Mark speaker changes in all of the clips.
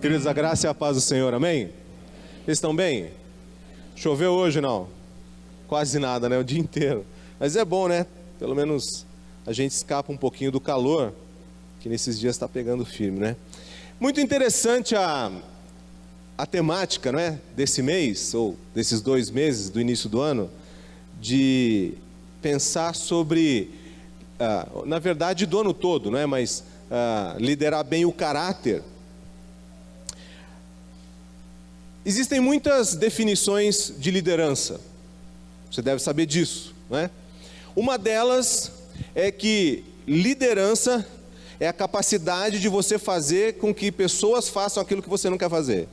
Speaker 1: Queridos, a graça e a paz do Senhor, amém? Vocês estão bem? Choveu hoje, não? Quase nada, né? O dia inteiro. Mas é bom, né? Pelo menos a gente escapa um pouquinho do calor, que nesses dias está pegando firme, né? Muito interessante a temática, não é? Desse mês, ou desses 2 meses do início do ano, de pensar sobre, na verdade, do ano todo, não é? Mas liderar bem o caráter. Existem muitas definições de liderança, você deve saber disso, não é? Uma delas é que liderança é a capacidade de você fazer com que pessoas façam aquilo que você não quer fazer.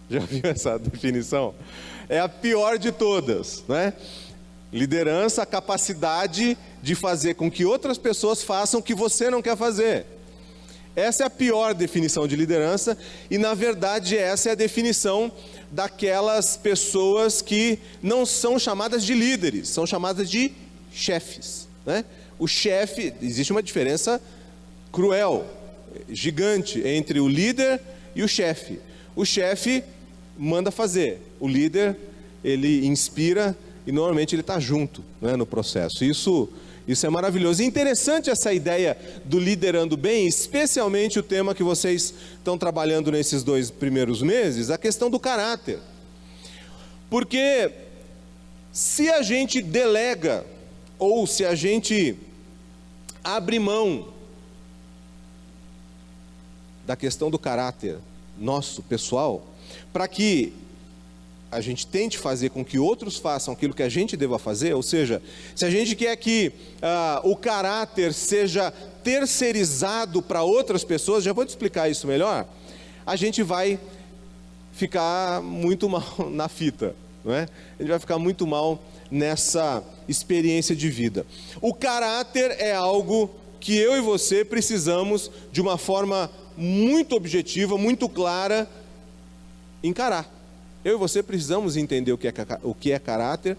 Speaker 1: Já viu essa definição? É a pior de todas, não é? Liderança, a capacidade de fazer com que outras pessoas façam o que você não quer fazer. Essa é a pior definição de liderança e, na verdade, essa é a definição daquelas pessoas que não são chamadas de líderes, são chamadas de chefes, né? O chefe, existe uma diferença cruel, gigante entre o líder e o chefe. O chefe manda fazer, o líder, ele inspira e normalmente ele está junto, né, no processo. Isso é maravilhoso. E interessante essa ideia do liderando bem, especialmente o tema que vocês estão trabalhando nesses 2 primeiros meses, a questão do caráter. Porque se a gente delega, ou se a gente abre mão da questão do caráter nosso, pessoal, para que a gente tente fazer com que outros façam aquilo que a gente deva fazer, ou seja, se a gente quer que o caráter seja terceirizado para outras pessoas, já vou te explicar isso melhor, a gente vai ficar muito mal na fita, não é? A gente vai ficar muito mal nessa experiência de vida. O caráter é algo que eu e você precisamos, de uma forma muito objetiva, muito clara, encarar. Eu e você precisamos entender o que é caráter,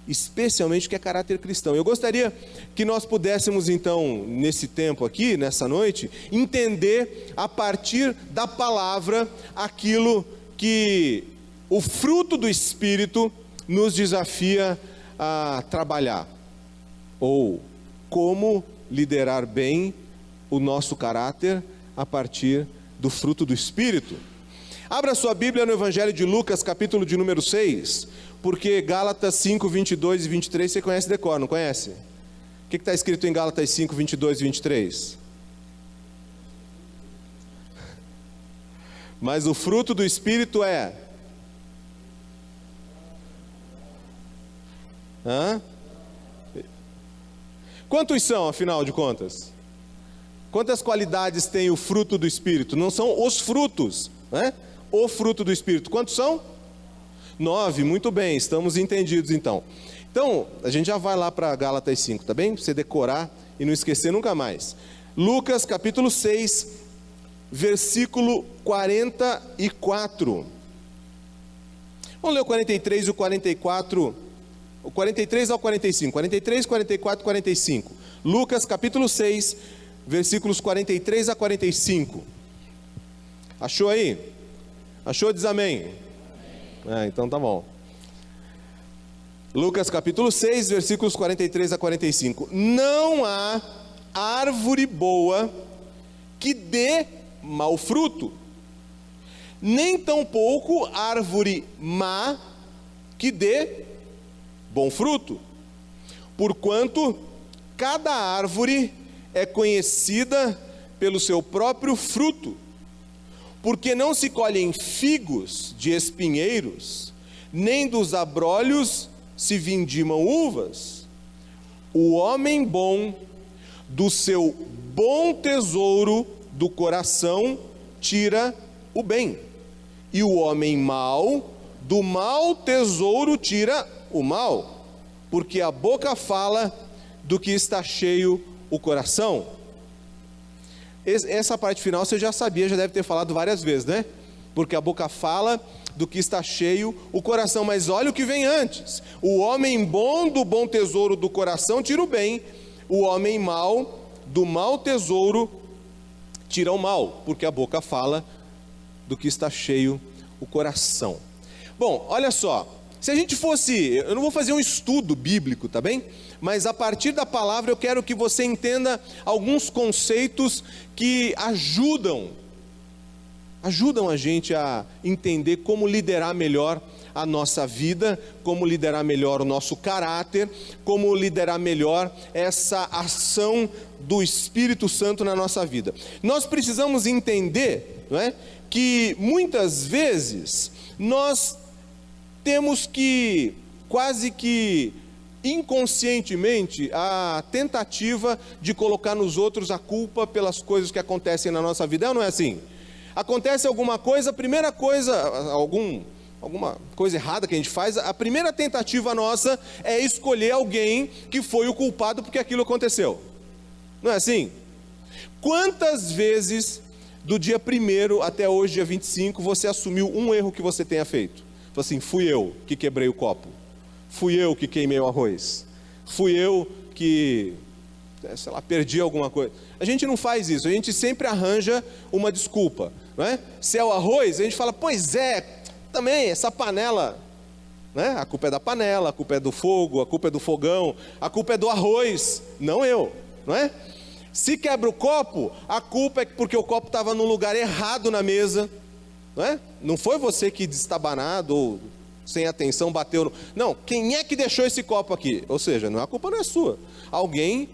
Speaker 1: especialmente o que é caráter cristão. Eu gostaria que nós pudéssemos então, nesse tempo aqui, nessa noite, entender a partir da palavra aquilo que o fruto do Espírito nos desafia a trabalhar, ou como liderar bem o nosso caráter a partir do fruto do Espírito. Abra sua Bíblia no Evangelho de Lucas, capítulo de número 6, porque Gálatas 5, 22 e 23 você conhece de cor, não conhece? O que está escrito em Gálatas 5, 22 e 23? Mas o fruto do Espírito é... Quantos são, afinal de contas? Quantas qualidades tem o fruto do Espírito? Não são os frutos, né? O fruto do Espírito. Quantos são? 9, muito bem, estamos entendidos então. Então, a gente já vai lá para Gálatas 5, tá bem? Para você decorar e não esquecer nunca mais. Lucas capítulo 6, versículo 44. Vamos ler o 43 e o 44, o 43 ao 45, 43, 44 e 45. Lucas capítulo 6, versículos 43 a 45. Achou aí? Achou? Diz amém. Então tá bom. Lucas capítulo 6, versículos 43 a 45. Não há árvore boa que dê mau fruto, nem tampouco árvore má que dê bom fruto. Porquanto cada árvore é conhecida pelo seu próprio fruto. Porque não se colhem figos de espinheiros, nem dos abrolhos se vindimam uvas. O homem bom, do seu bom tesouro do coração, tira o bem. E o homem mau, do mau tesouro tira o mal. Porque a boca fala do que está cheio o coração. Essa parte final você já sabia, já deve ter falado várias vezes, né? Porque a boca fala do que está cheio o coração. Mas olha o que vem antes. O homem bom do bom tesouro do coração tira o bem. O homem mau do mau tesouro tira o mal. Porque a boca fala do que está cheio o coração. Bom, olha só, se a gente fosse, eu não vou fazer um estudo bíblico, tá bem? Mas a partir da palavra eu quero que você entenda alguns conceitos que ajudam a gente a entender como liderar melhor a nossa vida, como liderar melhor o nosso caráter, como liderar melhor essa ação do Espírito Santo na nossa vida. Nós precisamos entender, não é, que muitas vezes nós temos que, quase que inconscientemente, a tentativa de colocar nos outros a culpa pelas coisas que acontecem na nossa vida. É ou não é assim? Acontece alguma coisa, a primeira coisa, alguma coisa errada que a gente faz, a primeira tentativa nossa é escolher alguém que foi o culpado porque aquilo aconteceu. Não é assim? Quantas vezes do dia 1º até hoje, dia 25, você assumiu um erro que você tenha feito? Falou assim, fui eu que quebrei o copo, fui eu que queimei o arroz, fui eu que, sei lá, perdi alguma coisa. A gente não faz isso, a gente sempre arranja uma desculpa, não é? Se é o arroz, a gente fala, pois é, também essa panela, né? A culpa é da panela, a culpa é do fogo, a culpa é do fogão, a culpa é do arroz, não eu, não é? Se quebra o copo, a culpa é porque o copo estava no lugar errado na mesa, não é? Não foi você que destabanado ou sem atenção bateu no... Não, quem é que deixou esse copo aqui? Ou seja, a culpa não é sua, alguém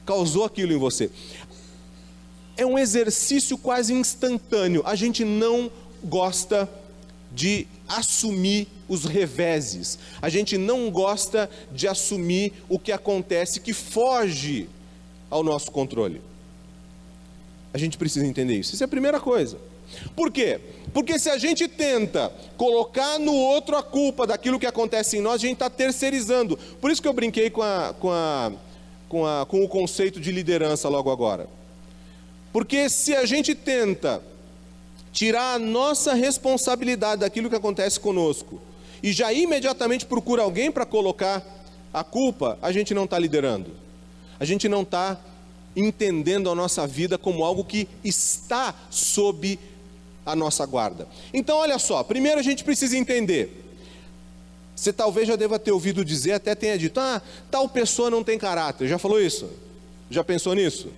Speaker 1: causou aquilo em você. É um exercício quase instantâneo. A gente não gosta de assumir os reveses, a gente não gosta de assumir o que acontece que foge ao nosso controle. A gente precisa entender isso. Isso é a primeira coisa. Por quê? Porque se a gente tenta colocar no outro a culpa daquilo que acontece em nós, a gente está terceirizando. Por isso que eu brinquei com o conceito de liderança logo agora. Porque se a gente tenta tirar a nossa responsabilidade daquilo que acontece conosco e já imediatamente procura alguém para colocar a culpa, a gente não está liderando. A gente não está entendendo a nossa vida como algo que está sob a nossa guarda. Então olha só, primeiro a gente precisa entender. Você talvez já deva ter ouvido dizer, até tenha dito, tal pessoa não tem caráter. Já falou isso? Já pensou nisso?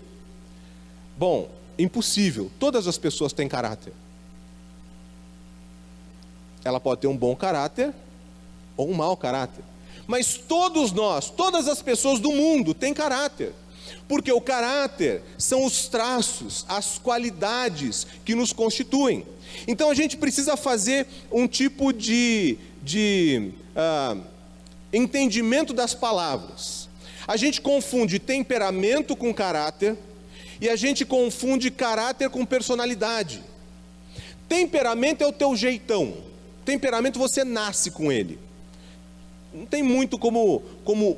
Speaker 1: Bom, impossível, todas as pessoas têm caráter. Ela pode ter um bom caráter ou um mau caráter. Mas todos nós, todas as pessoas do mundo têm caráter. Porque o caráter são os traços, as qualidades que nos constituem. Então a gente precisa fazer um tipo de entendimento das palavras. A gente confunde temperamento com caráter e a gente confunde caráter com personalidade. Temperamento é o teu jeitão. Temperamento você nasce com ele. Não tem muito como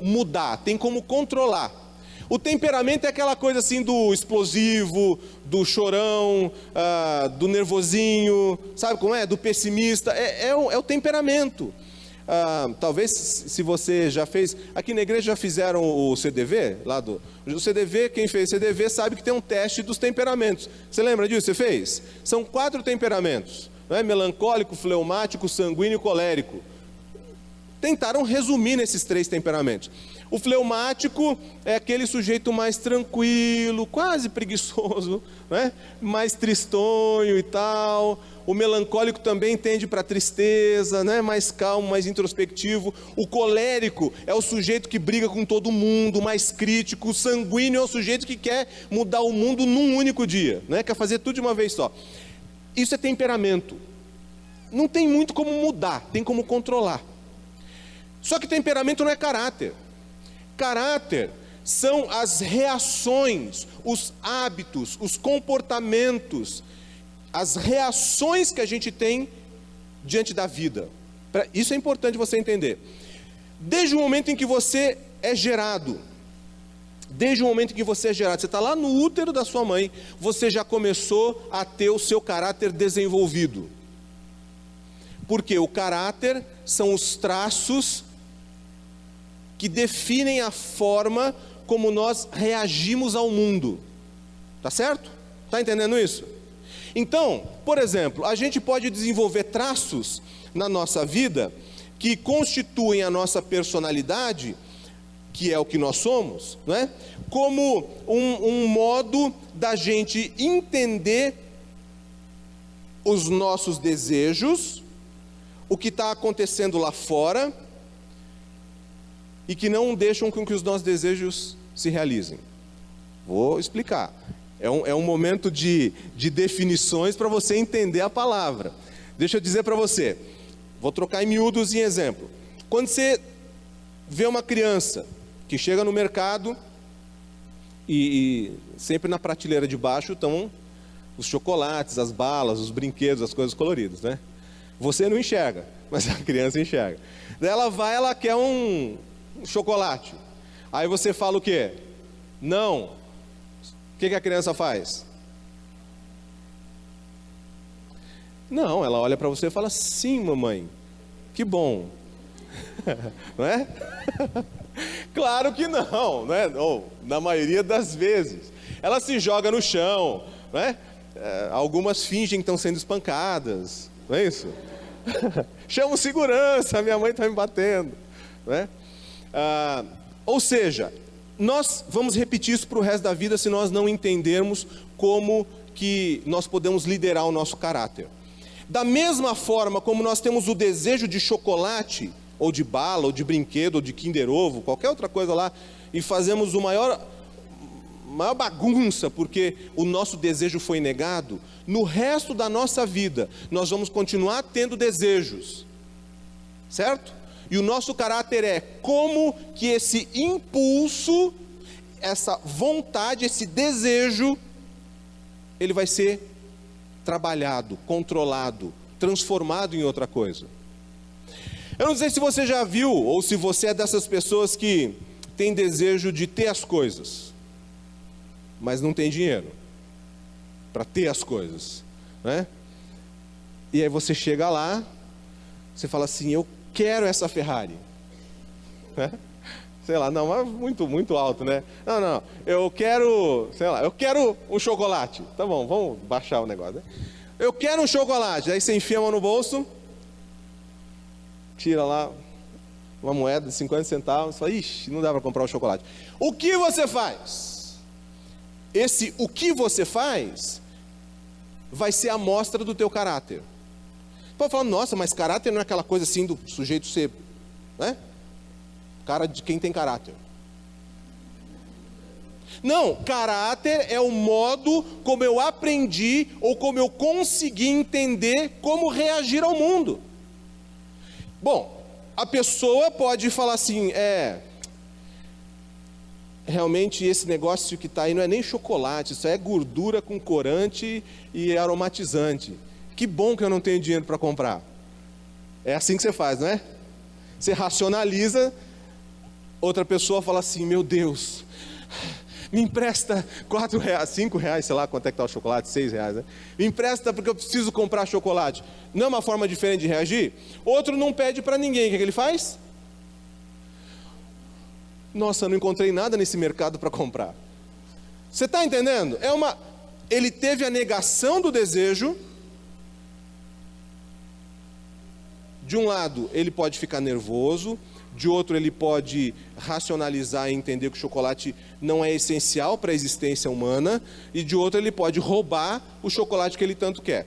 Speaker 1: mudar, tem como controlar. O temperamento é aquela coisa assim do explosivo, do chorão, do nervosinho, sabe como é? Do pessimista, é o temperamento. Talvez se você já fez, aqui na igreja já fizeram o CDV, o CDV, quem fez CDV sabe que tem um teste dos temperamentos. Você lembra disso? Você fez? São 4 temperamentos, não é? Melancólico, fleumático, sanguíneo e colérico. Tentaram resumir nesses 3 temperamentos. O fleumático é aquele sujeito mais tranquilo, quase preguiçoso, né? Mais tristonho e tal. O melancólico também tende para a tristeza, né? Mais calmo, mais introspectivo. O colérico é o sujeito que briga com todo mundo, mais crítico. O sanguíneo é o sujeito que quer mudar o mundo num único dia, né? Quer fazer tudo de uma vez só. Isso é temperamento. Não tem muito como mudar, tem como controlar. Só que temperamento não é caráter. Caráter são as reações, os hábitos, os comportamentos, as reações que a gente tem diante da vida. Isso é importante você entender. Desde o momento em que você é gerado, você está lá no útero da sua mãe, você já começou a ter o seu caráter desenvolvido. Porque o caráter são os traços que definem a forma como nós reagimos ao mundo. Tá certo? Tá entendendo isso? Então, por exemplo, a gente pode desenvolver traços na nossa vida que constituem a nossa personalidade, que é o que nós somos, não é? Como um modo da gente entender os nossos desejos, o que está acontecendo lá fora, e que não deixam com que os nossos desejos se realizem. Vou explicar. É um momento de definições para você entender a palavra. Deixa eu dizer para você, vou trocar em miúdos em exemplo. Quando você vê uma criança que chega no mercado e sempre na prateleira de baixo estão os chocolates, as balas, os brinquedos, as coisas coloridas, né? Você não enxerga, mas a criança enxerga. Daí ela quer um chocolate. Aí você fala o quê? Não. O que a criança faz? Não, ela olha para você e fala, sim, mamãe, que bom. Não é? Claro que não, né? Ou, na maioria das vezes. Ela se joga no chão, não é? Algumas fingem que estão sendo espancadas, não é isso? Chama o segurança, minha mãe está me batendo, não é? Ou seja, nós vamos repetir isso para o resto da vida se nós não entendermos como que nós podemos liderar o nosso caráter. Da mesma forma como nós temos o desejo de chocolate, ou de bala, ou de brinquedo, ou de Kinder Ovo, qualquer outra coisa lá, e fazemos maior bagunça porque o nosso desejo foi negado, no resto da nossa vida nós vamos continuar tendo desejos, certo? E o nosso caráter é como que esse impulso, essa vontade, esse desejo, ele vai ser trabalhado, controlado, transformado em outra coisa. Eu não sei se você já viu, ou se você é dessas pessoas que tem desejo de ter as coisas, mas não tem dinheiro para ter as coisas, né? E aí você chega lá, você fala assim, eu quero essa Ferrari, né? Sei lá, não, mas muito alto, né? Não, eu quero, sei lá, eu quero um chocolate. Tá bom, vamos baixar o negócio, né? Eu quero um chocolate. Aí você enfia a mão no bolso, tira lá uma moeda de 50 centavos, fala, ixi, não dá para comprar um chocolate. O que você faz? O que você faz vai ser a amostra do teu caráter. Pode falar, nossa, mas caráter não é aquela coisa assim do sujeito ser, né? Cara de quem tem caráter. Não, caráter é o modo como eu aprendi ou como eu consegui entender como reagir ao mundo. Bom, a pessoa pode falar assim, realmente esse negócio que está aí não é nem chocolate, isso é gordura com corante e aromatizante. Que bom que eu não tenho dinheiro para comprar. É assim que você faz, não é? Você racionaliza, outra pessoa fala assim, meu Deus, me empresta R$4, R$5, sei lá quanto é que está o chocolate, R$6, né? Me empresta porque eu preciso comprar chocolate. Não é uma forma diferente de reagir? Outro não pede para ninguém, o que ele faz? Nossa, não encontrei nada nesse mercado para comprar. Você está entendendo? Ele teve a negação do desejo. De um lado, ele pode ficar nervoso. De outro, ele pode racionalizar e entender que o chocolate não é essencial para a existência humana. E de outro, ele pode roubar o chocolate que ele tanto quer.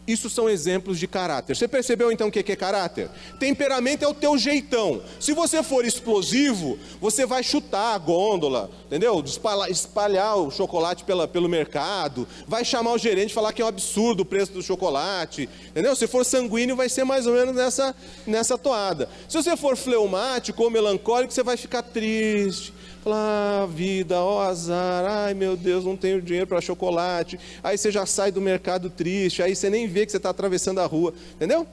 Speaker 1: Isso são exemplos de caráter. Você percebeu então o que é caráter? Temperamento é o teu jeitão. Se você for explosivo, você vai chutar a gôndola, entendeu? Espalhar o chocolate pelo mercado, vai chamar o gerente e falar que é um absurdo o preço do chocolate, entendeu? Se for sanguíneo, vai ser mais ou menos nessa toada. Se você for fleumático ou melancólico, você vai ficar triste. Falar, vida, ó azar, ai meu Deus, não tenho dinheiro para chocolate. Aí você já sai do mercado triste, aí você nem vê que você está atravessando a rua, entendeu?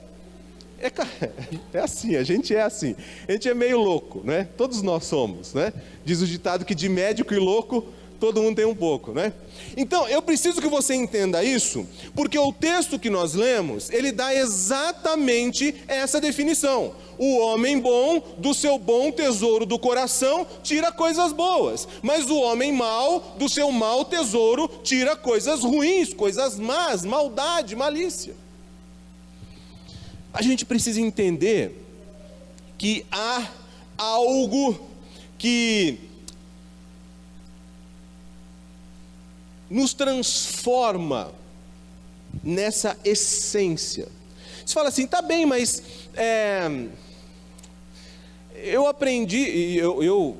Speaker 1: É assim, a gente é assim. A gente é meio louco, né? Todos nós somos, né? Diz o ditado que de médico e louco todo mundo tem um pouco, né? Então, eu preciso que você entenda isso, porque o texto que nós lemos, ele dá exatamente essa definição. O homem bom, do seu bom tesouro do coração, tira coisas boas. Mas o homem mau, do seu mau tesouro, tira coisas ruins, coisas más, maldade, malícia. A gente precisa entender que há algo que nos transforma nessa essência. Você fala assim, tá bem, mas eu aprendi, e eu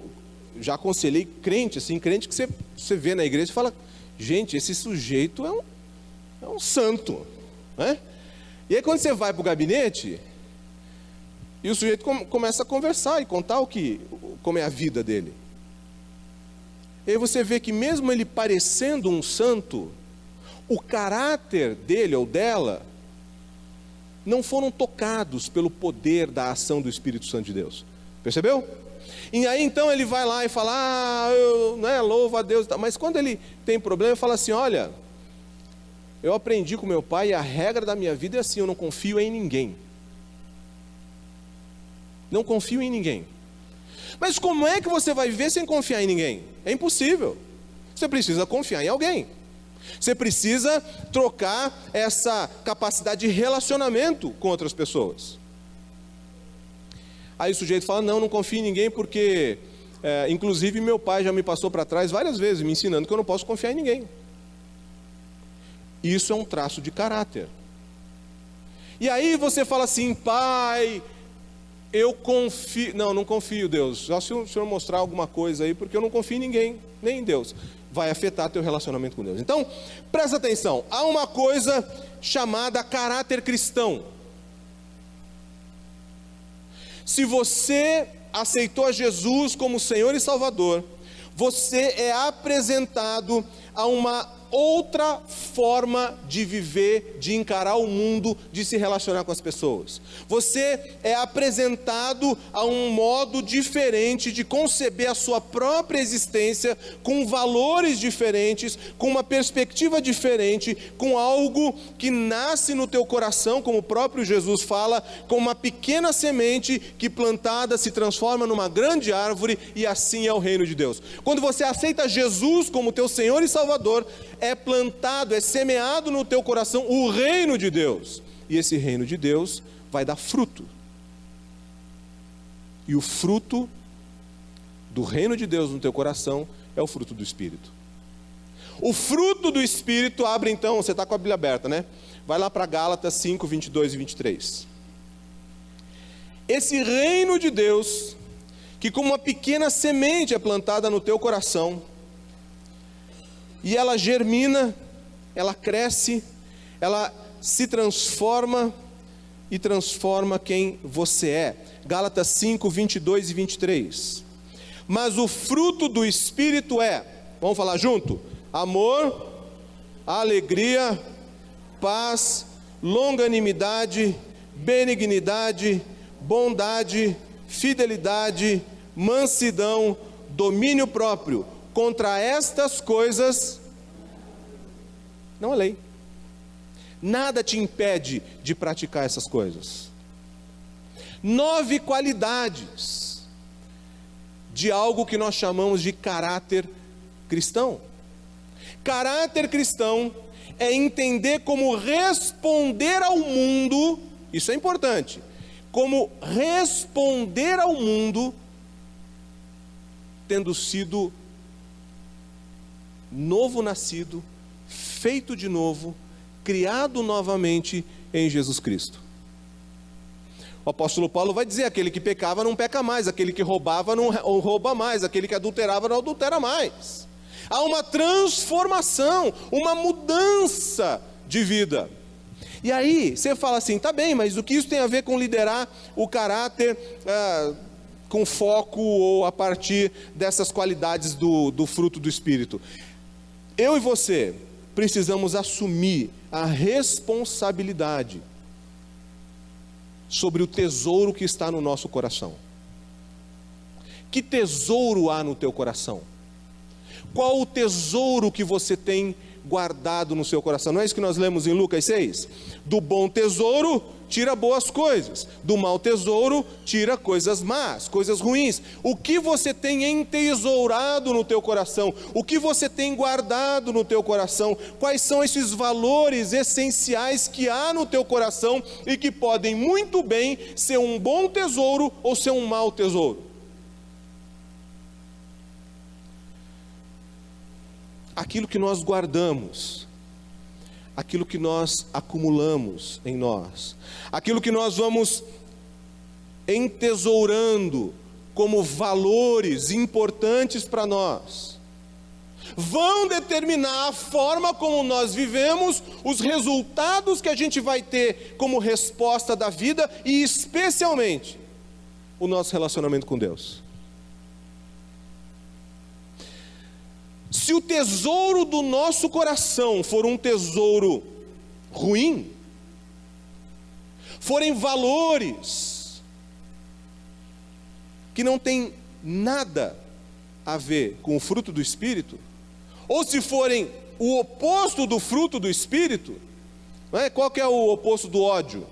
Speaker 1: já aconselhei crente, assim, crente que você vê na igreja e fala, gente, esse sujeito é um santo, né? E aí quando você vai para o gabinete, e o sujeito começa a conversar e contar como é a vida dele. E aí você vê que mesmo ele parecendo um santo, o caráter dele ou dela não foram tocados pelo poder da ação do Espírito Santo de Deus. Percebeu? E aí então ele vai lá e fala, louva a Deus. Mas quando ele tem problema, ele fala assim, olha, eu aprendi com meu pai e a regra da minha vida é assim, eu não confio em ninguém. Não confio em ninguém. Mas como é que você vai viver sem confiar em ninguém? É impossível. Você precisa confiar em alguém. Você precisa trocar essa capacidade de relacionamento com outras pessoas. Aí o sujeito fala, não confio em ninguém porque, inclusive meu pai já me passou para trás várias vezes, me ensinando que eu não posso confiar em ninguém. Isso é um traço de caráter. E aí você fala assim, pai, eu confio, não confio, Deus, só se o Senhor mostrar alguma coisa aí, porque eu não confio em ninguém, nem em Deus, vai afetar teu relacionamento com Deus. Então, presta atenção, há uma coisa chamada caráter cristão. Se você aceitou a Jesus como Senhor e Salvador, você é apresentado a uma outra forma de viver, de encarar o mundo, de se relacionar com as pessoas. Você é apresentado a um modo diferente de conceber a sua própria existência, com valores diferentes, com uma perspectiva diferente, com algo que nasce no teu coração, como o próprio Jesus fala, com uma pequena semente que plantada se transforma numa grande árvore, e assim é o reino de Deus. Quando você aceita Jesus como teu Senhor e Salvador, é plantado, é semeado no teu coração o reino de Deus. E esse reino de Deus vai dar fruto. E o fruto do reino de Deus no teu coração é o fruto do Espírito. O fruto do Espírito, abre então, você está com a Bíblia aberta, né? Vai lá para Gálatas 5, 22 e 23. Esse reino de Deus, que como uma pequena semente é plantada no teu coração, e ela germina, ela cresce, ela se transforma e transforma quem você é. Gálatas 5, 22 e 23. Mas o fruto do Espírito é, vamos falar junto? Amor, alegria, paz, longanimidade, benignidade, bondade, fidelidade, mansidão, domínio próprio. Contra estas coisas não há lei. Nada te impede de praticar essas coisas. 9 qualidades de algo que nós chamamos de caráter cristão. Caráter cristão é entender como responder ao mundo, isso é importante, como responder ao mundo tendo sido novo nascido, feito de novo, criado novamente em Jesus Cristo. O apóstolo Paulo vai dizer, aquele que pecava não peca mais, aquele que roubava não rouba mais, aquele que adulterava não adultera mais. Há uma transformação, uma mudança de vida. E aí, você fala assim, tá bem, mas o que isso tem a ver com liderar o caráter com foco ou a partir dessas qualidades do fruto do Espírito? Eu e você precisamos assumir a responsabilidade sobre o tesouro que está no nosso coração. Que tesouro há no teu coração? Qual o tesouro que você tem guardado no seu coração? Não é isso que nós lemos em Lucas 6? Do bom tesouro tira boas coisas, do mau tesouro tira coisas más, coisas ruins. O que você tem entesourado no teu coração? O que você tem guardado no teu coração? Quais são esses valores essenciais que há no teu coração e que podem muito bem ser um bom tesouro ou ser um mau tesouro? Aquilo que nós guardamos, aquilo que nós acumulamos em nós, aquilo que nós vamos entesourando como valores importantes para nós, vão determinar a forma como nós vivemos, os resultados que a gente vai ter como resposta da vida e especialmente o nosso relacionamento com Deus. Se o tesouro do nosso coração for um tesouro ruim, forem valores que não tem nada a ver com o fruto do Espírito, ou se forem o oposto do fruto do Espírito, não é? Qual que é o oposto do ódio?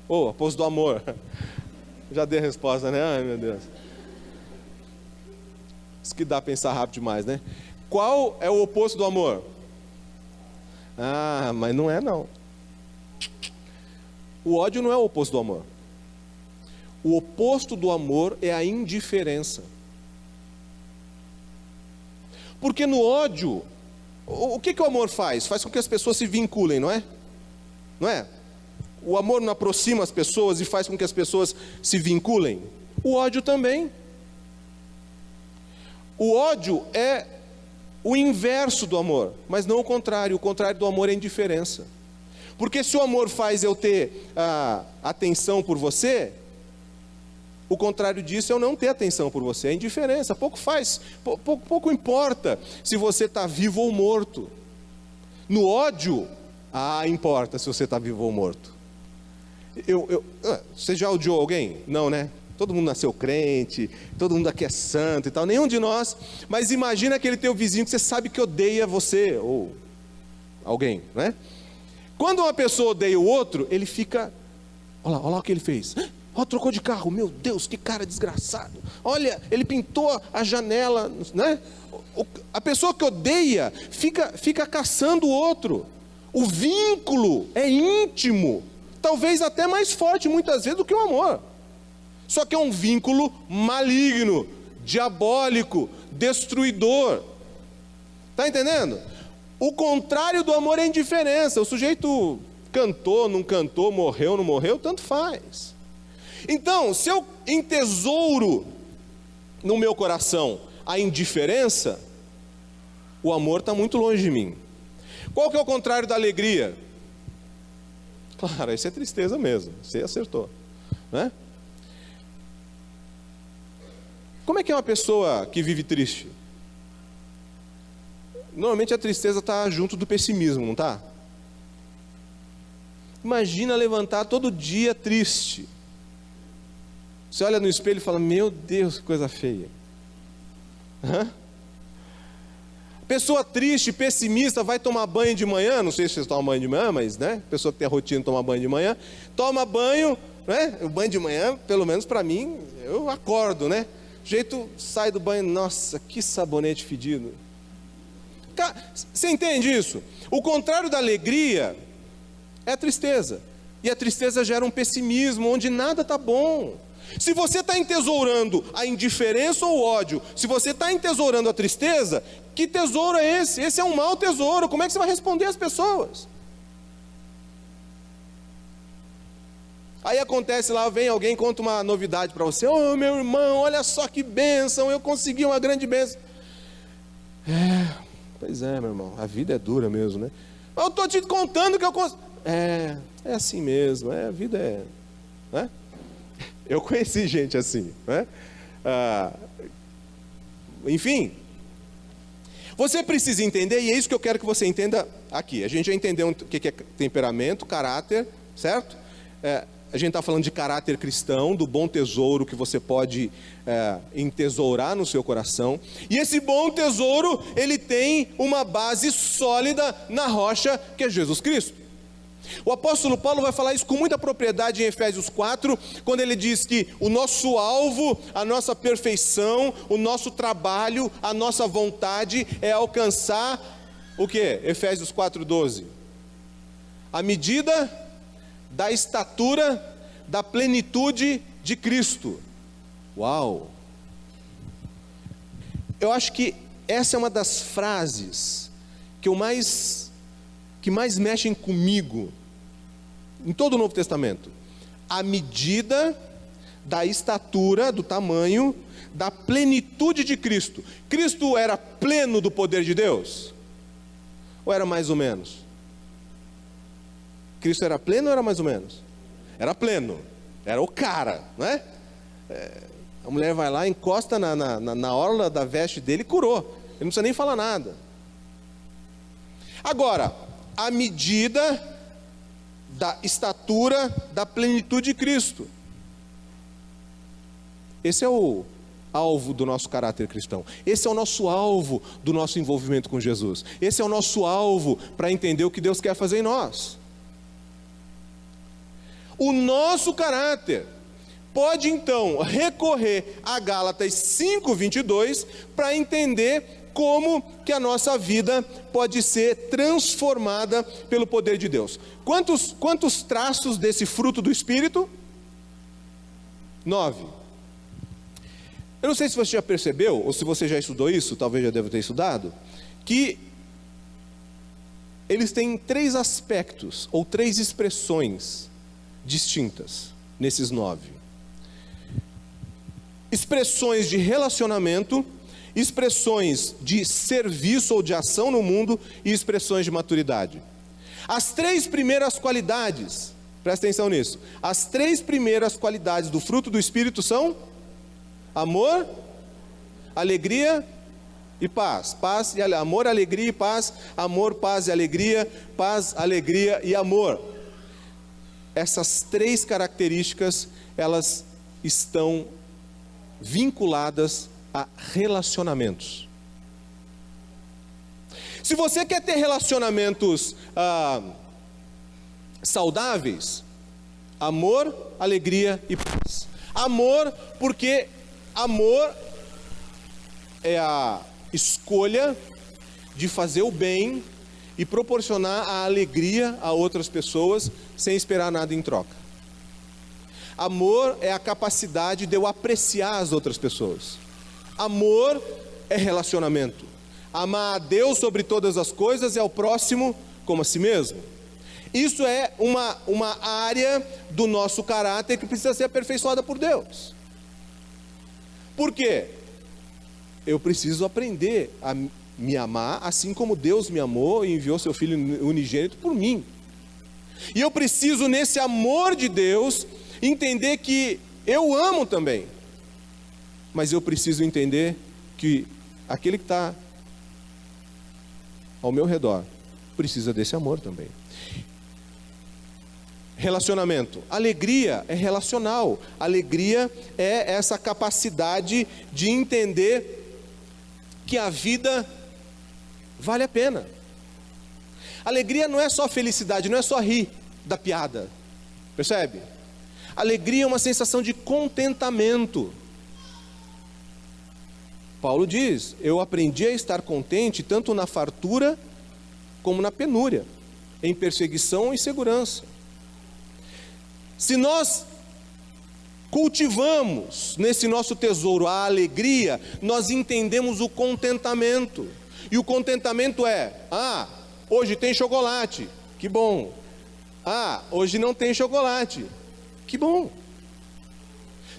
Speaker 1: Ou o oposto do amor? Já dei a resposta, né? Ai, meu Deus. Isso que dá a pensar rápido demais, né? Qual é o oposto do amor? Ah, mas não é não. O ódio não é o oposto do amor. O oposto do amor é a indiferença. Porque no ódio, o que o amor faz? Faz com que as pessoas se vinculem, não é? Não é? O amor não aproxima as pessoas e faz com que as pessoas se vinculem. O ódio também. O ódio é o inverso do amor, mas não o contrário. O contrário do amor é a indiferença. Porque se o amor faz eu ter atenção por você, o contrário disso é eu não ter atenção por você, é indiferença. Pouco faz, pouco importa se você está vivo ou morto. No ódio, importa se você está vivo ou morto. Você já odiou alguém? Não, né? Todo mundo nasceu crente, todo mundo aqui é santo e tal, nenhum de nós. Mas imagina aquele teu vizinho que você sabe que odeia você, ou alguém, né? Quando uma pessoa odeia o outro, ele fica, olha lá o que ele fez. Trocou de carro, meu Deus, que cara desgraçado. Olha, ele pintou a janela, né? A pessoa que odeia fica caçando o outro. O vínculo é íntimo, talvez até mais forte muitas vezes do que o amor. Só que é um vínculo maligno, diabólico, destruidor. Está entendendo? O contrário do amor é a indiferença. O sujeito cantou, não cantou, morreu, não morreu, tanto faz. Então, se eu entesouro no meu coração a indiferença, o amor está muito longe de mim. Qual que é o contrário da alegria? Claro, isso é tristeza mesmo, você acertou, né? Como é que é uma pessoa que vive triste? Normalmente a tristeza está junto do pessimismo, não está? Imagina levantar todo dia triste. Você olha no espelho e fala, meu Deus, que coisa feia. Pessoa triste, pessimista, vai tomar banho de manhã, não sei se vocês tomam banho de manhã, mas né? Pessoa que tem a rotina de tomar banho de manhã, toma banho, né? O banho de manhã, pelo menos para mim, eu acordo, né? O jeito sai do banho, nossa, que sabonete fedido. Você entende isso? O contrário da alegria é a tristeza. E a tristeza gera um pessimismo, onde nada está bom. Se você está entesourando a indiferença ou o ódio, se você está entesourando a tristeza, que tesouro é esse? Esse é um mau tesouro. Como é que você vai responder às pessoas? Aí acontece lá, vem alguém e conta uma novidade para você. Oh, meu irmão, olha só que bênção, eu consegui uma grande bênção. Pois é, meu irmão, a vida é dura mesmo, né? Eu estou te contando que eu consegui. É assim mesmo, a vida é... Né? Eu conheci gente assim, né? Enfim, você precisa entender, e é isso que eu quero que você entenda aqui. A gente já entendeu o que é temperamento, caráter, certo? a gente está falando de caráter cristão, do bom tesouro que você pode entesourar no seu coração. E esse bom tesouro, ele tem uma base sólida na rocha que é Jesus Cristo. O apóstolo Paulo vai falar isso com muita propriedade em Efésios 4, quando ele diz que o nosso alvo, a nossa perfeição, o nosso trabalho, a nossa vontade é alcançar o que? Efésios 4:12. A medida da estatura da plenitude de Cristo. Uau! Eu acho que essa é uma das frases que mais mexem comigo em todo o Novo Testamento. A medida da estatura, do tamanho, da plenitude de Cristo. Cristo era pleno do poder de Deus? Ou era mais ou menos? Cristo era pleno ou era mais ou menos? Era pleno, era o cara, não é? A mulher vai lá, encosta na orla da veste dele e curou. Ele não precisa nem falar nada. Agora, a medida da estatura da plenitude de Cristo. Esse é o alvo do nosso caráter cristão. Esse é o nosso alvo do nosso envolvimento com Jesus. Esse é o nosso alvo para entender o que Deus quer fazer em nós. O nosso caráter pode então recorrer a Gálatas 5:22 para entender como que a nossa vida pode ser transformada pelo poder de Deus. Quantos traços desse fruto do Espírito? 9. Eu não sei se você já percebeu, ou se você já estudou isso, talvez já deva ter estudado, que eles têm 3 aspectos, ou 3 expressões distintas nesses 9. Expressões de relacionamento, expressões de serviço ou de ação no mundo e expressões de maturidade. As 3 primeiras qualidades, presta atenção nisso, as 3 primeiras qualidades do fruto do Espírito são amor, alegria e paz. Paz e amor, alegria e paz, amor, paz e alegria, paz, alegria e amor. Essas 3 características, elas estão vinculadas a relacionamentos. Se você quer ter relacionamentos saudáveis, amor, alegria e paz. Amor, porque amor é a escolha de fazer o bem e proporcionar a alegria a outras pessoas sem esperar nada em troca. Amor é a capacidade de eu apreciar as outras pessoas. Amor é relacionamento. Amar a Deus sobre todas as coisas e ao próximo como a si mesmo. Isso é uma área do nosso caráter que precisa ser aperfeiçoada por Deus. Por quê? Eu preciso aprender a me amar assim como Deus me amou e enviou seu Filho unigênito por mim. E eu preciso, nesse amor de Deus, entender que eu amo também. Mas eu preciso entender que aquele que está ao meu redor precisa desse amor também. Relacionamento. Alegria é relacional. Alegria é essa capacidade de entender que a vida vale a pena. Alegria não é só felicidade, não é só rir da piada. Percebe? Alegria é uma sensação de contentamento. Paulo diz: eu aprendi a estar contente tanto na fartura como na penúria, em perseguição e segurança. Se nós cultivamos nesse nosso tesouro a alegria, nós entendemos o contentamento. E o contentamento é: hoje tem chocolate, que bom. Hoje não tem chocolate, que bom.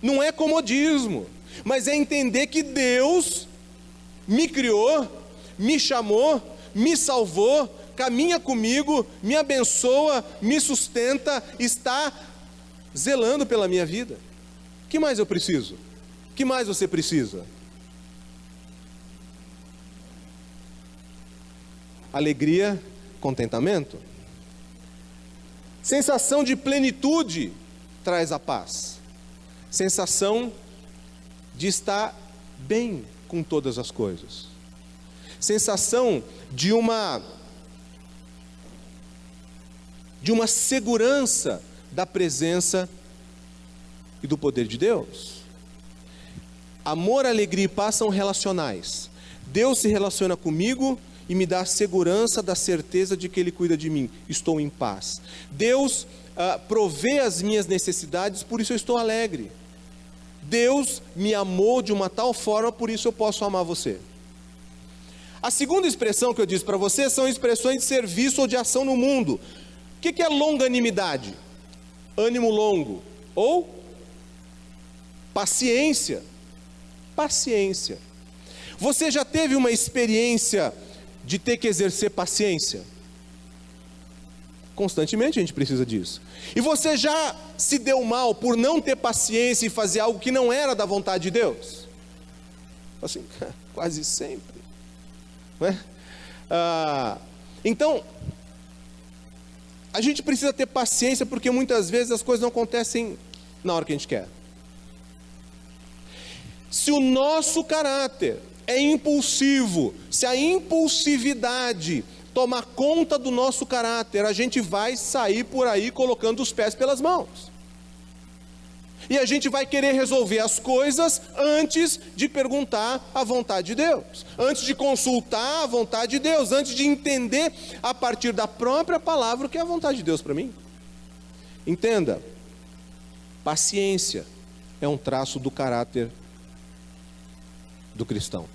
Speaker 1: Não é comodismo, mas é entender que Deus me criou, me chamou, me salvou, caminha comigo, me abençoa, me sustenta, está zelando pela minha vida. O que mais eu preciso? O que mais você precisa? Alegria, contentamento. Sensação de plenitude traz a paz? Sensação de estar bem com todas as coisas. Sensação de uma segurança da presença e do poder de Deus. Amor, alegria e paz são relacionais. Deus se relaciona comigo e me dá a segurança da certeza de que Ele cuida de mim. Estou em paz. Deus provê as minhas necessidades, por isso eu estou alegre. Deus me amou de uma tal forma, por isso eu posso amar você. A segunda expressão que eu disse para você são expressões de serviço ou de ação no mundo. O que é longanimidade? Ânimo longo. Ou paciência. Paciência. Você já teve uma experiência de ter que exercer paciência? Constantemente a gente precisa disso. E você já se deu mal por não ter paciência e fazer algo que não era da vontade de Deus? Assim, quase sempre. Não é? Então, a gente precisa ter paciência porque muitas vezes as coisas não acontecem na hora que a gente quer. Se o nosso caráter é impulsivo, se a impulsividade tomar conta do nosso caráter, a gente vai sair por aí colocando os pés pelas mãos. E a gente vai querer resolver as coisas antes de perguntar a vontade de Deus, antes de consultar a vontade de Deus, antes de entender a partir da própria palavra o que é a vontade de Deus para mim. Entenda, paciência é um traço do caráter do cristão.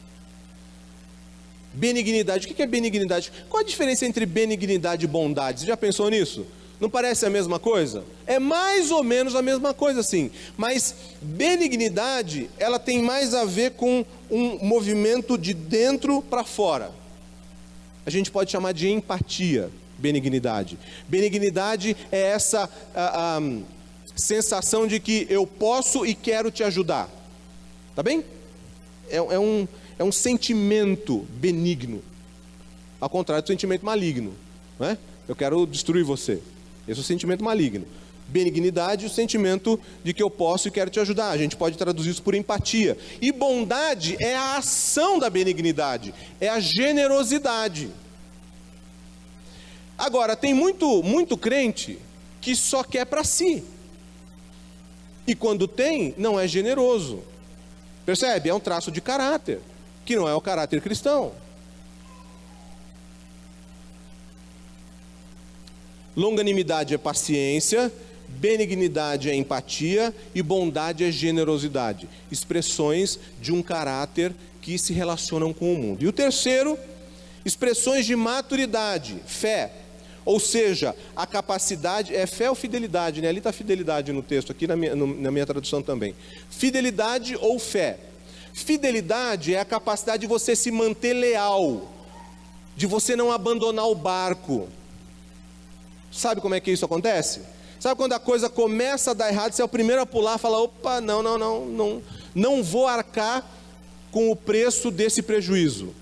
Speaker 1: Benignidade, o que é benignidade? Qual a diferença entre benignidade e bondade? Você já pensou nisso? Não parece a mesma coisa? É mais ou menos a mesma coisa, sim. Mas benignidade, ela tem mais a ver com um movimento de dentro para fora. A gente pode chamar de empatia, benignidade. Benignidade é essa a sensação de que eu posso e quero te ajudar. Tá bem? É um sentimento benigno, ao contrário do sentimento maligno, não é? Eu quero destruir você. Esse é o sentimento maligno. Benignidade, o sentimento de que eu posso e quero te ajudar. A gente pode traduzir isso por empatia. E bondade é a ação da benignidade, é a generosidade. Agora, tem muito crente que só quer para si. E quando tem, não é generoso. Percebe? É um traço de caráter, que não é o caráter cristão. Longanimidade é paciência, benignidade é empatia e bondade é generosidade. Expressões de um caráter que se relacionam com o mundo. E o terceiro, expressões de maturidade, fé. Ou seja, a capacidade, é fé ou fidelidade, né? Ali está fidelidade no texto, aqui na minha tradução também. Fidelidade ou fé. Fidelidade é a capacidade de você se manter leal, de você não abandonar o barco. Sabe como é que isso acontece? Sabe quando a coisa começa a dar errado, você é o primeiro a pular e falar, opa, não vou arcar com o preço desse prejuízo.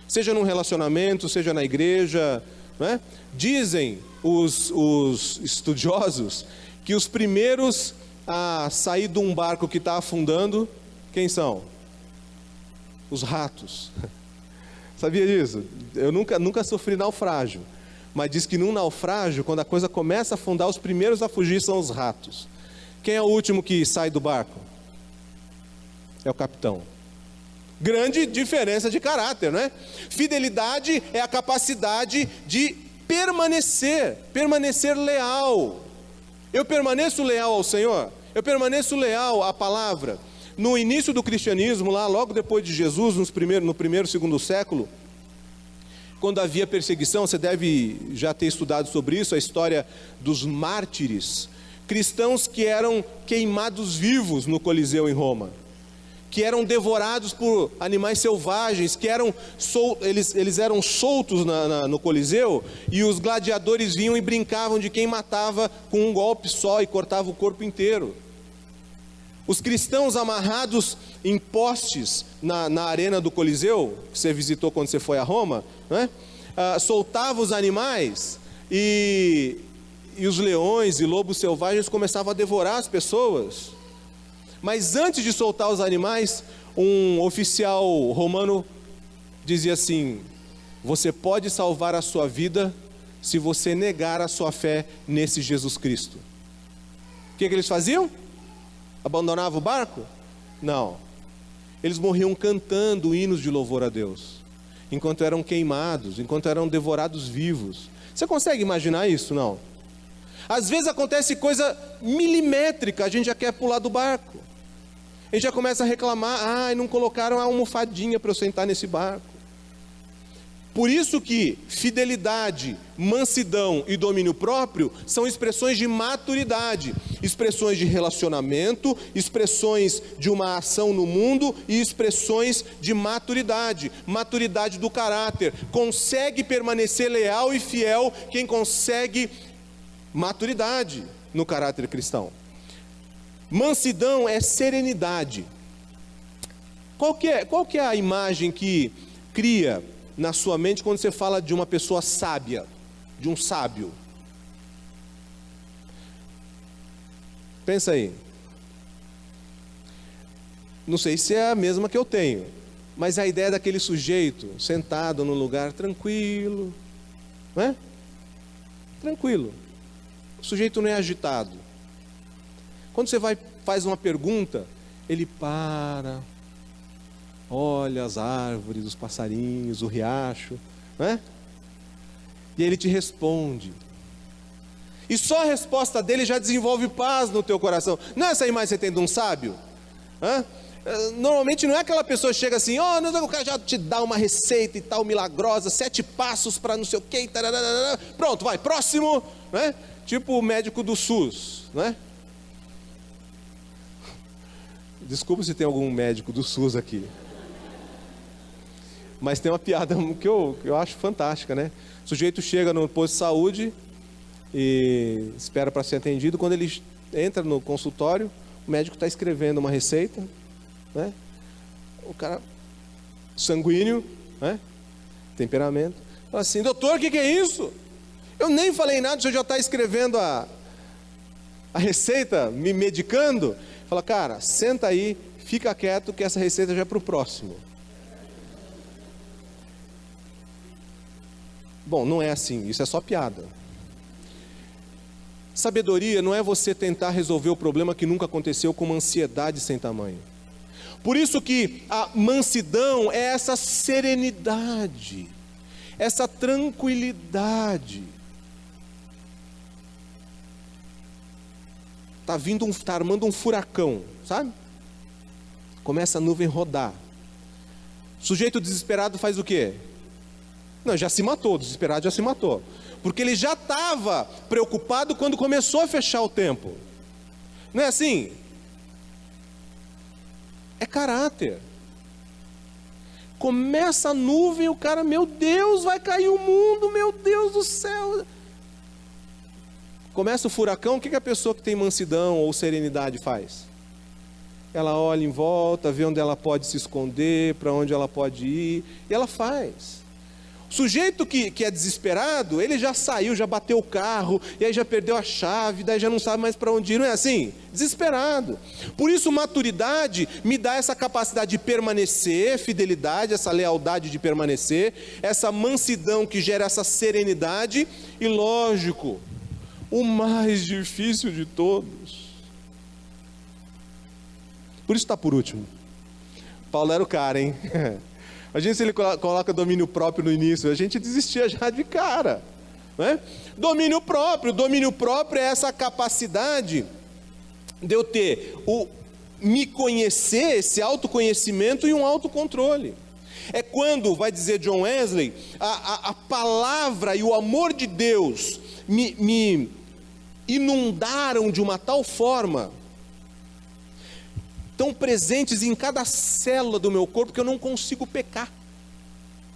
Speaker 1: Seja num relacionamento, seja na igreja, não é? Dizem os estudiosos que os primeiros a sair de um barco que está afundando, quem são? Os ratos. Sabia disso? Eu nunca sofri naufrágio. Mas diz que num naufrágio, quando a coisa começa a afundar, os primeiros a fugir são os ratos. Quem é o último que sai do barco? É o capitão. Grande diferença de caráter, não é? Fidelidade é a capacidade de permanecer leal. Eu permaneço leal ao Senhor, eu permaneço leal à palavra. No início do cristianismo, lá logo depois de Jesus, no primeiro, segundo século, quando havia perseguição, você deve já ter estudado sobre isso, a história dos mártires, cristãos que eram queimados vivos no Coliseu em Roma, que eram devorados por animais selvagens, que eles eram soltos no Coliseu, e os gladiadores vinham e brincavam de quem matava com um golpe só e cortava o corpo inteiro. Os cristãos amarrados em postes na arena do Coliseu, que você visitou quando você foi a Roma, né? Soltavam os animais e e os leões e lobos selvagens começavam a devorar as pessoas. Mas antes de soltar os animais, um oficial romano dizia assim: você pode salvar a sua vida se você negar a sua fé nesse Jesus Cristo. O que eles faziam? Abandonavam o barco? Não. Eles morriam cantando hinos de louvor a Deus, enquanto eram queimados, enquanto eram devorados vivos. Você consegue imaginar isso? Não. Às vezes acontece coisa milimétrica, a gente já quer pular do barco. A gente já começa a reclamar: não colocaram a almofadinha para eu sentar nesse barco. Por isso que fidelidade, mansidão e domínio próprio são expressões de maturidade, expressões de relacionamento, expressões de uma ação no mundo e expressões de maturidade, maturidade do caráter. Consegue permanecer leal e fiel quem consegue maturidade no caráter cristão. Mansidão é serenidade. Qual que é a imagem que cria na sua mente quando você fala de uma pessoa sábia, de um sábio? Pensa aí. Não sei se é a mesma que eu tenho, mas a ideia daquele sujeito sentado num lugar tranquilo, não é? Tranquilo. O sujeito não é agitado. Quando você faz uma pergunta, ele para, olha as árvores, os passarinhos, o riacho, né? E ele te responde. E só a resposta dele já desenvolve paz no teu coração. Não é essa imagem que você tem de um sábio? Normalmente não é aquela pessoa que chega assim: o cara já te dá uma receita e tal, milagrosa, 7 passos para não sei o que, pronto, vai, próximo, né? Tipo o médico do SUS, né? Desculpa se tem algum médico do SUS aqui. Mas tem uma piada que eu acho fantástica, né? O sujeito chega no posto de saúde e espera para ser atendido. Quando ele entra no consultório, o médico está escrevendo uma receita, né? O cara sanguíneo, né? Temperamento, fala assim: doutor, o que é isso? Eu nem falei nada, o senhor já está escrevendo a receita, me medicando. Fala: cara, senta aí, fica quieto que essa receita já é para o próximo. Bom, não é assim, isso é só piada. Sabedoria não é você tentar resolver o problema que nunca aconteceu com uma ansiedade sem tamanho. Por isso que a mansidão é essa serenidade, essa tranquilidade. Está armando um furacão, sabe? Começa a nuvem rodar. O sujeito desesperado faz o quê? Não, já se matou, desesperado já se matou. Porque ele já estava preocupado quando começou a fechar o tempo. Não é assim? É caráter. Começa a nuvem, o cara: meu Deus, vai cair o mundo, meu Deus do céu. Começa o furacão, o que a pessoa que tem mansidão ou serenidade faz? Ela olha em volta, vê onde ela pode se esconder, para onde ela pode ir, e ela faz. O sujeito que é desesperado, ele já saiu, já bateu o carro, e aí já perdeu a chave, daí já não sabe mais para onde ir, não é assim? Desesperado. Por isso, maturidade me dá essa capacidade de permanecer, fidelidade, essa lealdade de permanecer, essa mansidão que gera essa serenidade, e lógico, o mais difícil de todos. Por isso está por último. Paulo era o cara, hein? Imagina se ele coloca domínio próprio no início, a gente desistia já de cara, né? Domínio próprio é essa capacidade de eu ter me conhecer, esse autoconhecimento e um autocontrole. É quando, vai dizer John Wesley, a palavra e o amor de Deus me inundaram de uma tal forma, tão presentes em cada célula do meu corpo, que eu não consigo pecar.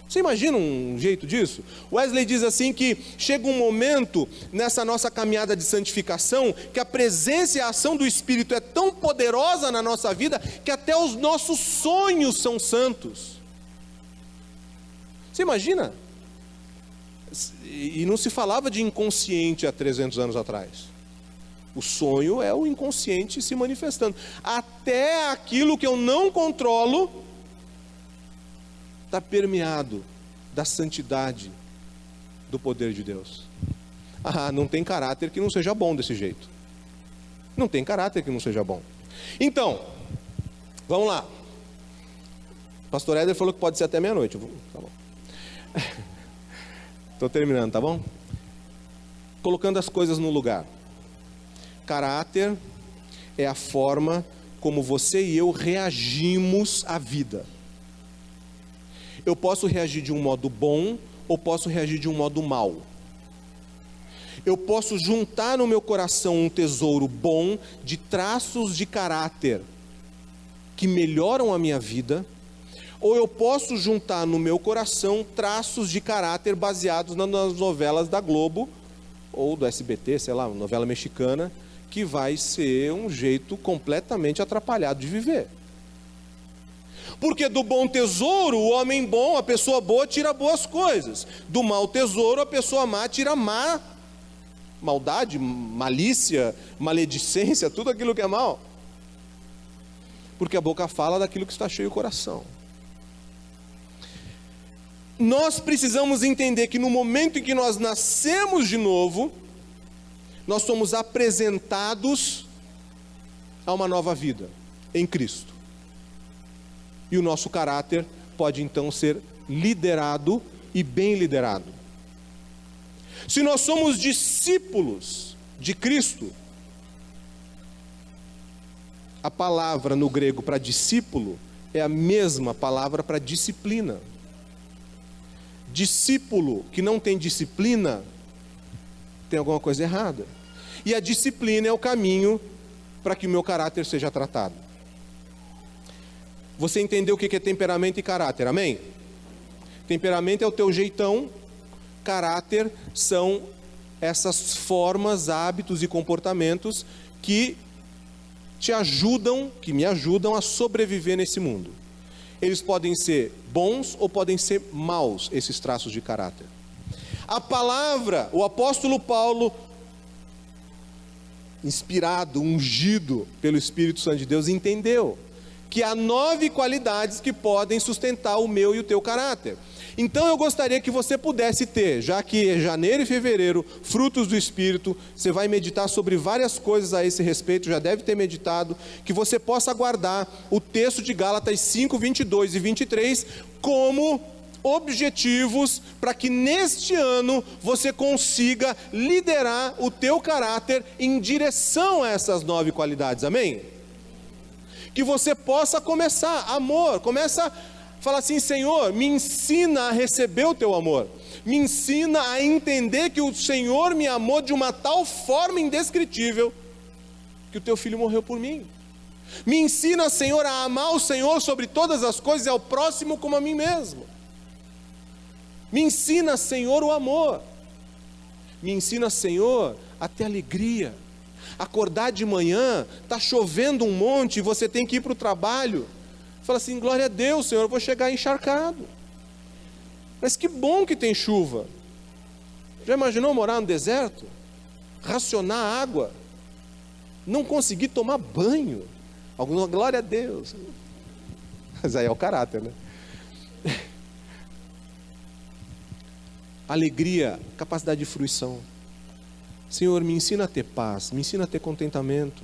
Speaker 1: Você imagina um jeito disso? Wesley diz assim que chega um momento nessa nossa caminhada de santificação que a presença e a ação do Espírito é tão poderosa na nossa vida que até os nossos sonhos são santos. Você imagina? E não se falava de inconsciente há 300 anos atrás. O sonho é o inconsciente se manifestando. Até aquilo que eu não controlo está permeado da santidade do poder de Deus. Não tem caráter que não seja bom desse jeito. Não tem caráter que não seja bom. Então, vamos lá. O pastor Éder falou que pode ser até meia-noite. Tá bom. Estou terminando, tá bom? Colocando as coisas no lugar. Caráter é a forma como você e eu reagimos à vida. Eu posso reagir de um modo bom ou posso reagir de um modo mau. Eu posso juntar no meu coração um tesouro bom de traços de caráter que melhoram a minha vida, ou eu posso juntar no meu coração traços de caráter baseados nas novelas da Globo ou do SBT, sei lá, uma novela mexicana, que vai ser um jeito completamente atrapalhado de viver. Porque do bom tesouro, o homem bom, a pessoa boa, tira boas coisas. Do mau tesouro, a pessoa má tira maldade, malícia, maledicência, tudo aquilo que é mal. Porque a boca fala daquilo que está cheio o coração. Nós precisamos entender que no momento em que nós nascemos de novo, nós somos apresentados a uma nova vida em Cristo. E o nosso caráter pode então ser liderado e bem liderado. Se nós somos discípulos de Cristo, a palavra no grego para discípulo é a mesma palavra para disciplina. Discípulo que não tem disciplina, tem alguma coisa errada. E a disciplina é o caminho para que o meu caráter seja tratado. Você entendeu o que é temperamento e caráter, amém? Temperamento é o teu jeitão, caráter são essas formas, hábitos e comportamentos que te ajudam, que me ajudam a sobreviver nesse mundo. Eles podem ser bons ou podem ser maus, esses traços de caráter. A palavra, o apóstolo Paulo, inspirado, ungido pelo Espírito Santo de Deus, entendeu que há 9 qualidades que podem sustentar o meu e o teu caráter. Então eu gostaria que você pudesse ter, já que é janeiro e fevereiro, frutos do Espírito, você vai meditar sobre várias coisas a esse respeito, já deve ter meditado, que você possa guardar o texto de Gálatas 5, 22 e 23 como objetivos para que neste ano você consiga liderar o teu caráter em direção a essas 9 qualidades, amém? Que você possa começar, amor, começa a falar assim: Senhor, me ensina a receber o teu amor, me ensina a entender que o Senhor me amou de uma tal forma indescritível, que o teu filho morreu por mim. Me ensina, Senhor, a amar o Senhor sobre todas as coisas e ao próximo como a mim mesmo. Me ensina, Senhor, o amor. Me ensina, Senhor, a ter alegria. Acordar de manhã, está chovendo um monte, e você tem que ir para o trabalho. Fala assim: glória a Deus, Senhor, eu vou chegar encharcado. Mas que bom que tem chuva. Já imaginou morar no deserto? Racionar água? Não conseguir tomar banho? Alguma glória a Deus. Mas aí é o caráter, né? Alegria, capacidade de fruição. Senhor, me ensina a ter paz, me ensina a ter contentamento.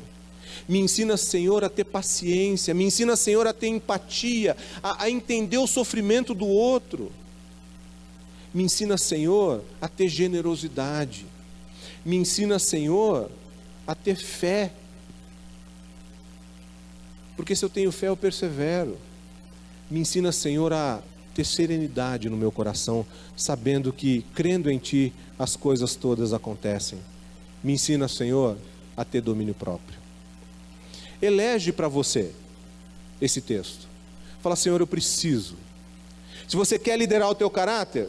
Speaker 1: Me ensina, Senhor, a ter paciência. Me ensina, Senhor, a ter empatia, a entender o sofrimento do outro. Me ensina, Senhor, a ter generosidade. Me ensina, Senhor, a ter fé. Porque se eu tenho fé, eu persevero. Me ensina, Senhor, a ter serenidade no meu coração, sabendo que, crendo em Ti, as coisas todas acontecem. Me ensina, Senhor, a ter domínio próprio. Elege para você esse texto. Fala: Senhor, eu preciso. Se você quer liderar o teu caráter,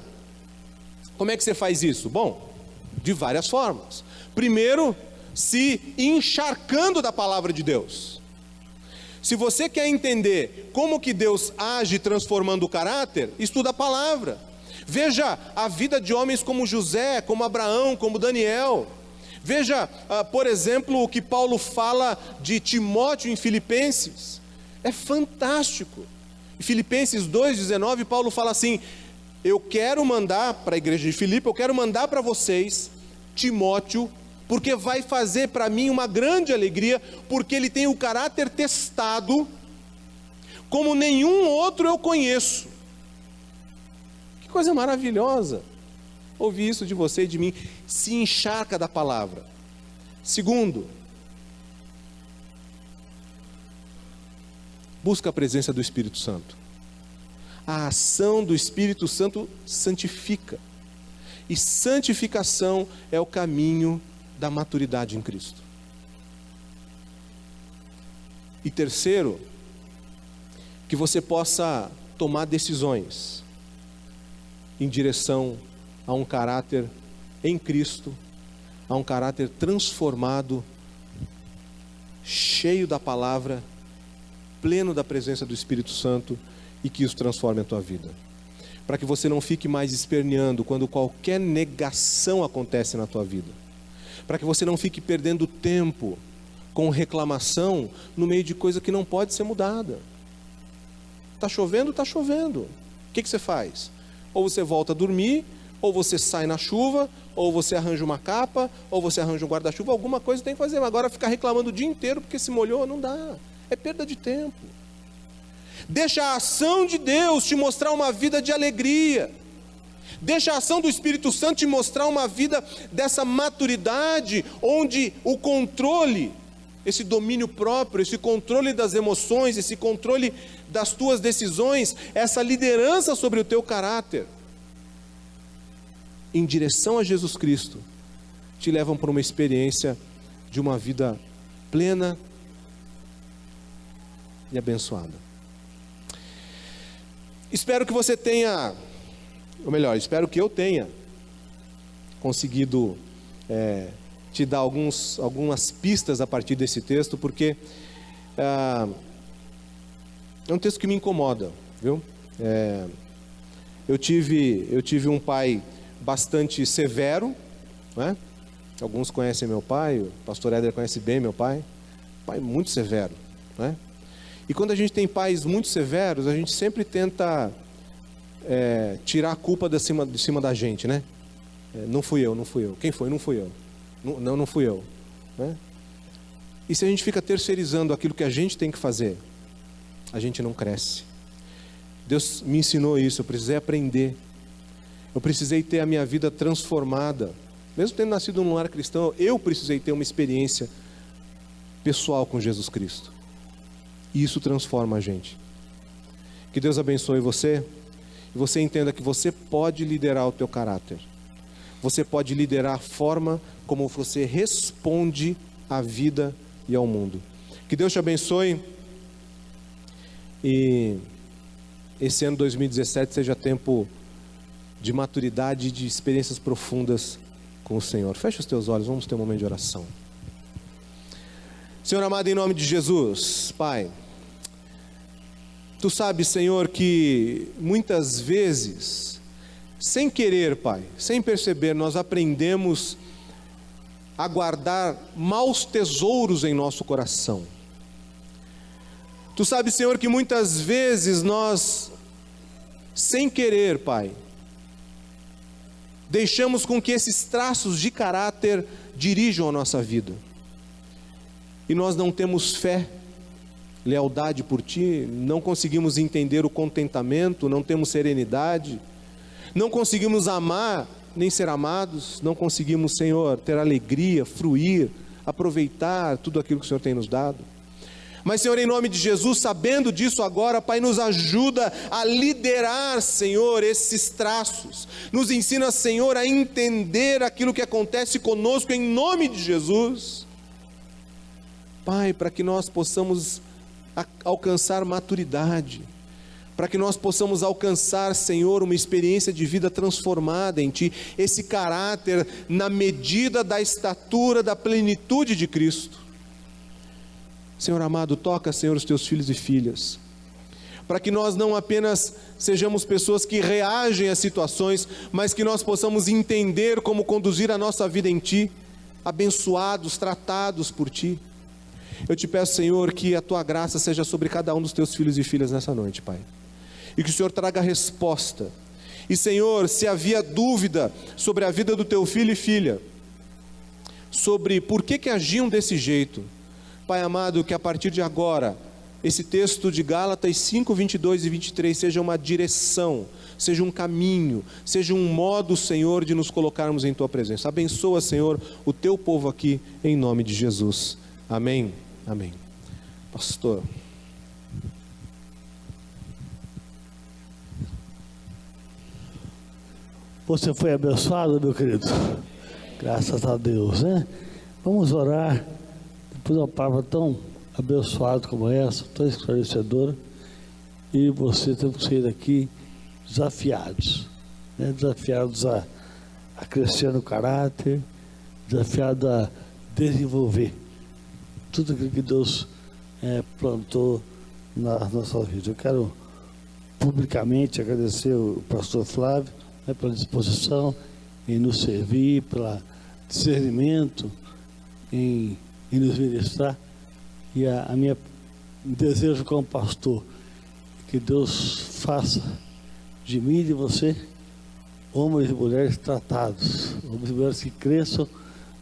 Speaker 1: como é que você faz isso? Bom, de várias formas. Primeiro, se encharcando da palavra de Deus. Se você quer entender como que Deus age transformando o caráter, estuda a palavra. Veja a vida de homens como José, como Abraão, como Daniel. Veja, por exemplo, o que Paulo fala de Timóteo em Filipenses. É fantástico. Em Filipenses 2,19, Paulo fala assim: eu quero mandar para a igreja de Filipe, eu quero mandar para vocês Timóteo, porque vai fazer para mim uma grande alegria, porque ele tem o caráter testado, como nenhum outro eu conheço. Que coisa maravilhosa ouvir isso de você e de mim. Se encharca da palavra. Segundo, busca a presença do Espírito Santo. A ação do Espírito Santo santifica. E santificação é o caminho da maturidade em Cristo. E terceiro, que você possa tomar decisões em direção a um caráter em Cristo, a um caráter transformado, cheio da palavra, pleno da presença do Espírito Santo, e que isso transforme a tua vida. Para que você não fique mais esperneando quando qualquer negação acontece na tua vida. Para que você não fique perdendo tempo com reclamação no meio de coisa que não pode ser mudada. Está chovendo? Está chovendo. O que você faz? Ou você volta a dormir, ou você sai na chuva, ou você arranja uma capa, ou você arranja um guarda-chuva, alguma coisa tem que fazer. Mas agora ficar reclamando o dia inteiro porque se molhou, não dá. É perda de tempo. Deixa a ação de Deus te mostrar uma vida de alegria. Deixa a ação do Espírito Santo te mostrar uma vida dessa maturidade, onde o controle, esse domínio próprio, esse controle das emoções, esse controle das tuas decisões, essa liderança sobre o teu caráter, em direção a Jesus Cristo, te levam para uma experiência de uma vida plena e abençoada. Espero que você tenha, ou melhor, espero que eu tenha conseguido te dar algumas pistas a partir desse texto, porque é um texto que me incomoda, viu? Eu tive um pai bastante severo, né? Alguns conhecem meu pai, o pastor Éder conhece bem meu pai, pai muito severo, né? E quando a gente tem pais muito severos, a gente sempre tenta tirar a culpa de cima da gente, né? Não fui eu. Quem foi? Não fui eu. Não fui eu. Né? E se a gente fica terceirizando aquilo que a gente tem que fazer, a gente não cresce. Deus me ensinou isso, eu precisei aprender. Eu precisei ter a minha vida transformada. Mesmo tendo nascido num lar cristão, eu precisei ter uma experiência pessoal com Jesus Cristo. E isso transforma a gente. Que Deus abençoe você. E você entenda que você pode liderar o teu caráter. Você pode liderar a forma como você responde à vida e ao mundo. Que Deus te abençoe. E esse ano 2017 seja tempo de maturidade e de experiências profundas com o Senhor. Feche os teus olhos, vamos ter um momento de oração. Senhor amado, em nome de Jesus, Pai, Tu sabes, Senhor, que muitas vezes, sem querer, Pai, sem perceber, nós aprendemos a guardar maus tesouros em nosso coração. Tu sabes, Senhor, que muitas vezes nós, sem querer, Pai, deixamos com que esses traços de caráter dirijam a nossa vida. E nós não temos fé, lealdade por Ti, não conseguimos entender o contentamento, não temos serenidade, não conseguimos amar, nem ser amados, não conseguimos, Senhor, ter alegria, fruir, aproveitar tudo aquilo que o Senhor tem nos dado. Mas, Senhor, em nome de Jesus, sabendo disso agora, Pai, nos ajuda a liderar, Senhor, esses traços. Nos ensina, Senhor, a entender aquilo que acontece conosco em nome de Jesus. Pai, para que nós possamos alcançar maturidade, para que nós possamos alcançar, Senhor, uma experiência de vida transformada em Ti, esse caráter na medida da estatura, da plenitude de Cristo. Senhor amado, toca, Senhor, os Teus filhos e filhas. para que nós não apenas sejamos pessoas que reagem às situações, mas que nós possamos entender como conduzir a nossa vida em Ti, abençoados, tratados por Ti. Eu te peço, Senhor, que a Tua graça seja sobre cada um dos Teus filhos e filhas nessa noite, Pai, e que o Senhor traga resposta. E, Senhor, se havia dúvida sobre a vida do Teu filho e filha, sobre por que agiam desse jeito, Pai amado, que a partir de agora, esse texto de Gálatas 5, 22 e 23 seja uma direção, seja um caminho, seja um modo, Senhor, de nos colocarmos em Tua presença. Abençoa, Senhor, o Teu povo aqui, em nome de Jesus. Amém. Amém. Pastor.
Speaker 2: Você foi abençoado, meu querido? Graças a Deus, né? Vamos orar. Depois de uma palavra tão abençoada como essa, tão esclarecedora, e você tem que sair daqui desafiados, né? Desafiados a crescer no caráter, desafiados a desenvolver tudo aquilo que Deus plantou na nossa vida. Eu quero publicamente agradecer o pastor Flávio, né, pela disposição em nos servir, pelo discernimento em nos ministrar. E a minha desejo como pastor, que Deus faça de mim e de você homens e mulheres tratados, homens e mulheres que cresçam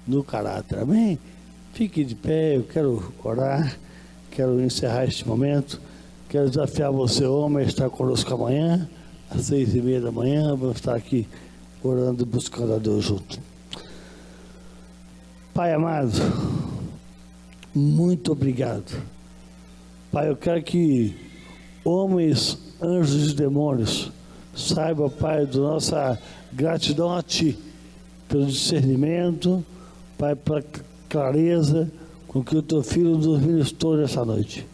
Speaker 2: no caráter. Amém? Fique de pé, eu quero orar, quero encerrar este momento, quero desafiar você, homem, a estar conosco amanhã, às 6:30 da manhã, vamos estar aqui orando e buscando a Deus junto. Pai amado, muito obrigado. Pai, eu quero que homens, anjos e demônios saibam, Pai, da nossa gratidão a Ti, pelo discernimento, Pai, pela clareza com que o Teu Filho nos ministrou nessa noite.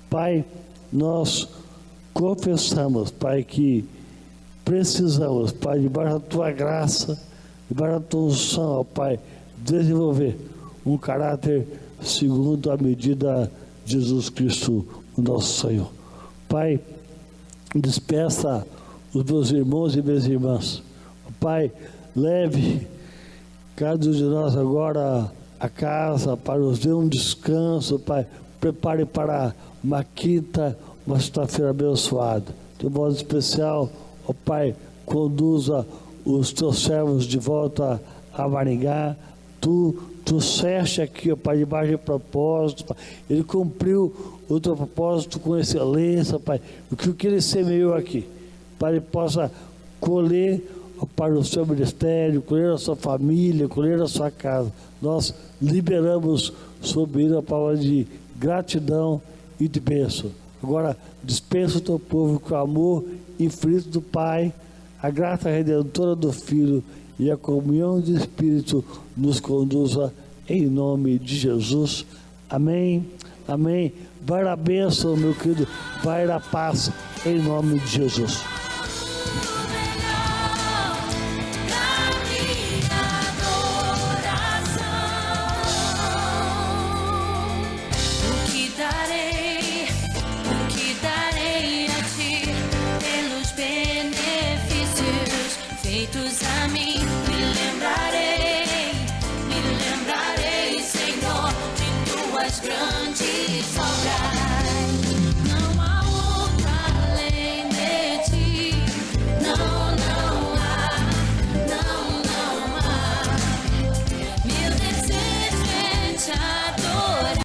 Speaker 2: Pai, nós confessamos, Pai, que precisamos, Pai, debaixo da Tua graça, debaixo da Tua unção, ó Pai, desenvolver um caráter segundo a medida de Jesus Cristo, o nosso Senhor. Pai, despeça os meus irmãos e minhas irmãs. Pai, leve cada um de nós agora a casa, Pai, nos dê um descanso, Pai, prepare para uma quinta, uma sexta-feira abençoada. De modo especial, ó Pai, conduza os Teus servos de volta a Maringá. Tu ceste aqui, ó Pai, debaixo de propósito, Pai. Ele cumpriu o Teu propósito com excelência, Pai. O que ele semeou aqui, Pai, ele possa colher, ó Pai, no Seu ministério, colher a sua família, colher a sua casa. Nós liberamos sobre ele a palavra de gratidão e de bênção. Agora, dispensa o Teu povo com o amor infinito do Pai, a graça redentora do Filho e a comunhão do Espírito nos conduza em nome de Jesus. Amém, amém. Vai na bênção, meu querido, vai na paz em nome de Jesus.